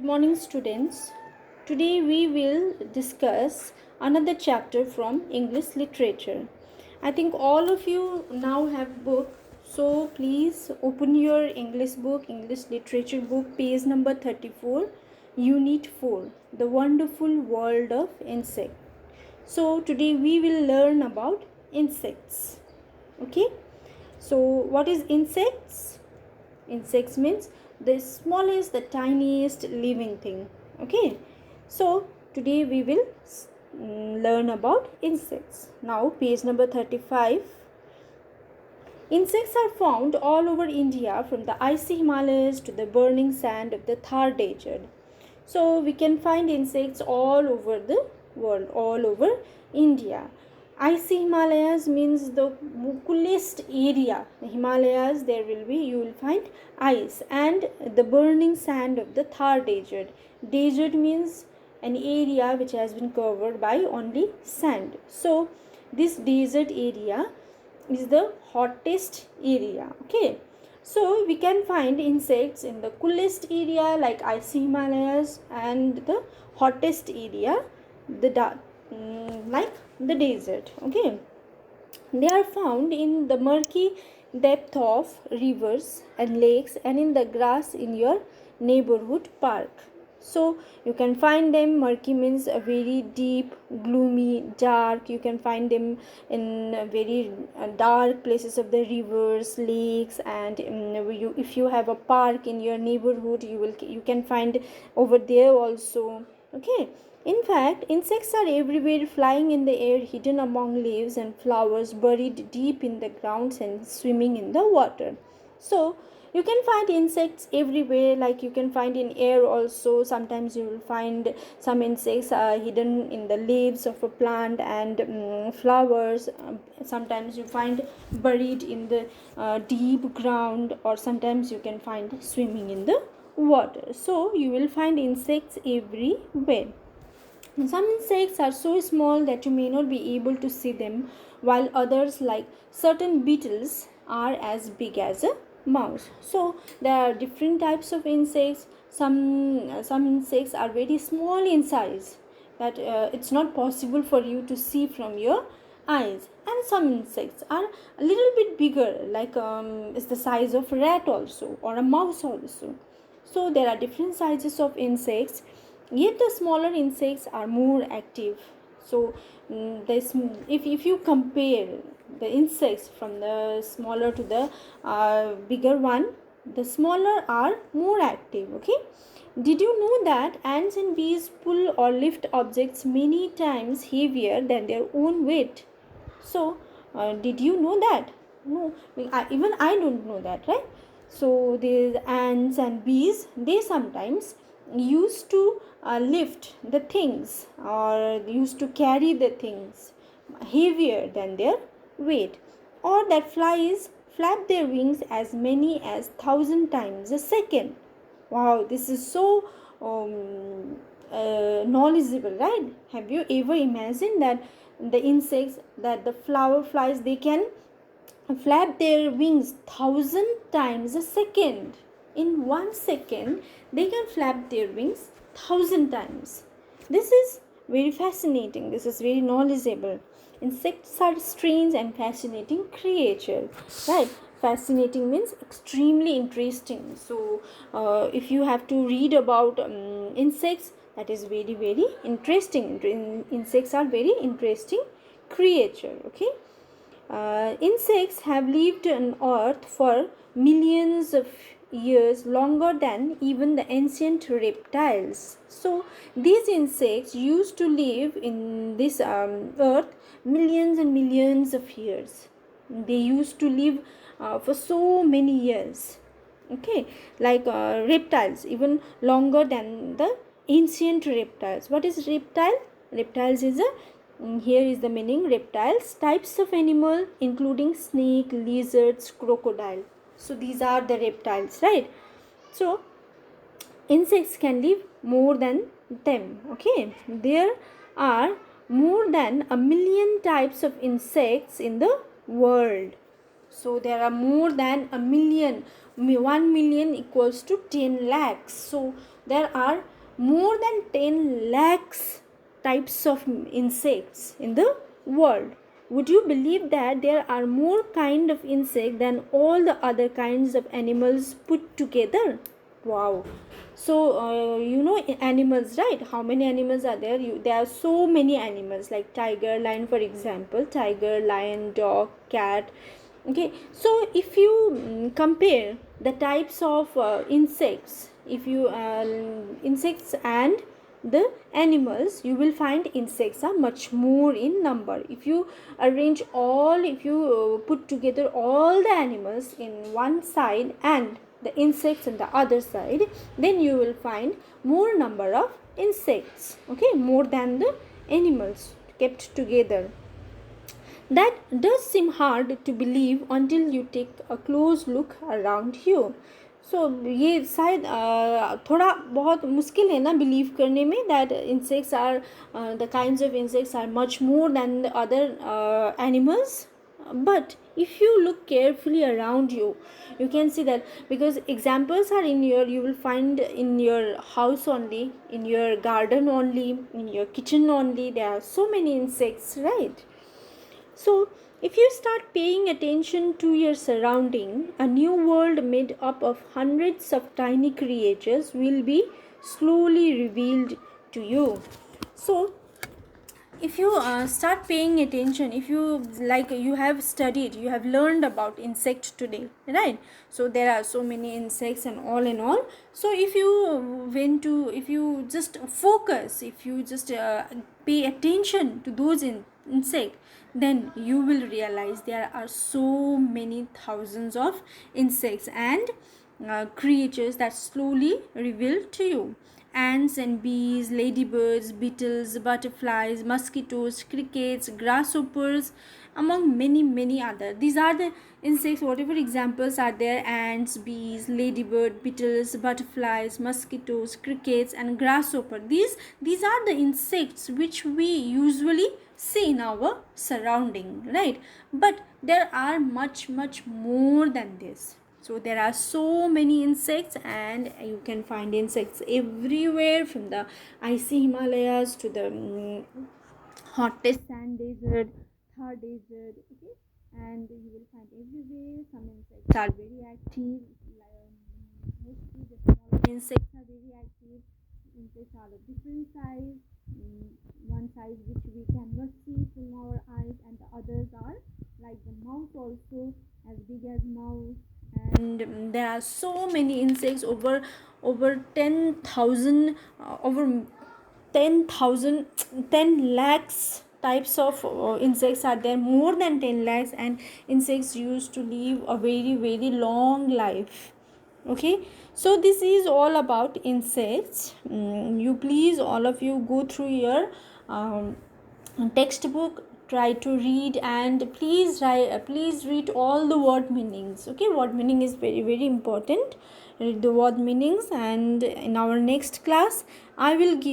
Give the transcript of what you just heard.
Good morning, students. Today we will discuss another chapter from English literature. I think all of you now have book, so please open your English book, English literature book, page number 34, Unit 4, The Wonderful World of Insect. So today we will learn about insects. Okay? So what is insects? Insects means the smallest, the tiniest living thing. Okay, so today we will learn about insects. Now page number 35. Insects are found all over India, from the icy Himalayas to the burning sand of the Thar Desert. So we can find insects all over the world, all over India. Icy Himalayas means the coolest area. The Himalayas, there will be, you will find ice, and the burning sand of the Thar Desert. Desert means an area which has been covered by only sand. So this desert area is the hottest area. Okay, so we can find insects in the coolest area like icy Himalayas, and the hottest area, the like the desert. Okay, they are found in the murky depth of rivers and lakes, and in the grass in your neighborhood park. So you can find them. Murky means a very deep, gloomy, dark. You can find them in very dark places of the rivers, lakes, and if you have a park in your neighborhood, you can find over there also. Okay, in fact, insects are everywhere, flying in the air, hidden among leaves and flowers, buried deep in the grounds, and swimming in the water. So you can find insects everywhere, like you can find in air also. Sometimes you will find some insects hidden in the leaves of a plant and flowers. Sometimes you find buried in the deep ground, or sometimes you can find swimming in the water. So you will find insects everywhere. Some insects are so small that you may not be able to see them, while others, like certain beetles, are as big as a mouse. So there are different types of insects. Some insects are very small in size, that it's not possible for you to see from your eyes, and some insects are a little bit bigger, like it's the size of rat also, or a mouse also. So there are different sizes of insects, yet the smaller insects are more active. So if you compare the insects from the smaller to the bigger one, the smaller are more active. Okay, did you know that ants and bees pull or lift objects many times heavier than their own weight? So did you know that? No, even I don't know that, right? So these ants and bees, they sometimes used to lift the things, or used to carry the things heavier than their weight, or that flies flap their wings as many as 1,000 times a second. Wow, this is so knowledgeable, right? Have you ever imagined that the insects, that the flower flies, they can flap their wings 1,000 times a second? In 1 second they can flap their wings 1,000 times. This is very fascinating, this is very knowledgeable. Insects are strange and fascinating creature, right? Fascinating means extremely interesting. So if you have to read about insects, that is very very interesting. Insects are very interesting creature. Okay, insects have lived on earth for millions of years, longer than even the ancient reptiles. So these insects used to live in this earth millions and millions of years. They used to live for so many years. Okay, like reptiles, even longer than the ancient reptiles. What is reptile? Reptiles is a here is the meaning: reptiles, types of animal including snake, lizards, crocodile. So these are the reptiles, right? So insects can live more than them. Okay, there are more than 1,000,000 types of insects in the world. So there are more than 1,000,000. 1 million equals to 10 lakhs. So there are more than 10 lakhs types of insects in the world. Would you believe that there are more kind of insects than all the other kinds of animals put together? Wow. So animals, right? How many animals are there? There are so many animals, like tiger, lion, for example. Tiger, lion, dog, cat. Okay, so if you compare the types of insects, if you insects and the animals, you will find insects are much more in number. If you arrange all, if you put together all the animals in one side and the insects on the other side, then you will find more number of insects, okay, more than the animals kept together. That does seem hard to believe until you take a close look around you. So ये शायद थोड़ा बहुत मुश्किल है ना believe करने में, that insects are the kinds of insects are much more than the other animals. But if you look carefully around you, you can see that, because examples are in your, you will find in your house only, in your garden only, in your kitchen only. There are so many insects, right? So, if you start paying attention to your surrounding, a new world made up of hundreds of tiny creatures will be slowly revealed to you. So, if you start paying attention, if you, like, you have studied, you have learned about insect today, right? So there are so many insects and all in all. So if you if you just focus, if you just pay attention to those insect, then you will realize there are so many thousands of insects and creatures that slowly reveal to you. Ants and bees, ladybirds, beetles, butterflies, mosquitoes, crickets, grasshoppers, among many other. These are the insects, whatever examples are there: ants, bees, ladybird, beetles, butterflies, mosquitoes, crickets, and grasshopper. These are the insects which we usually see in our surrounding, right? But there are much more than this. So there are so many insects, and you can find insects everywhere, from the icy Himalayas to the hottest sand desert, Thar desert, okay? And you will find everywhere some insects are very active. Mostly the small insects are very active. Insects are of different size. One size which we cannot see from our eyes, and the others are like the mouse, also as big as mouse. And there are so many insects, over 10,000, over 10,000, 10 lakhs types of insects are there, more than 10 lakhs. And insects used to live a very long life. Okay, so this is all about insects. You please, all of you, go through your textbook, try to read, and please read all the word meanings. Okay, word meaning is very important. Read the word meanings, and in our next class I will give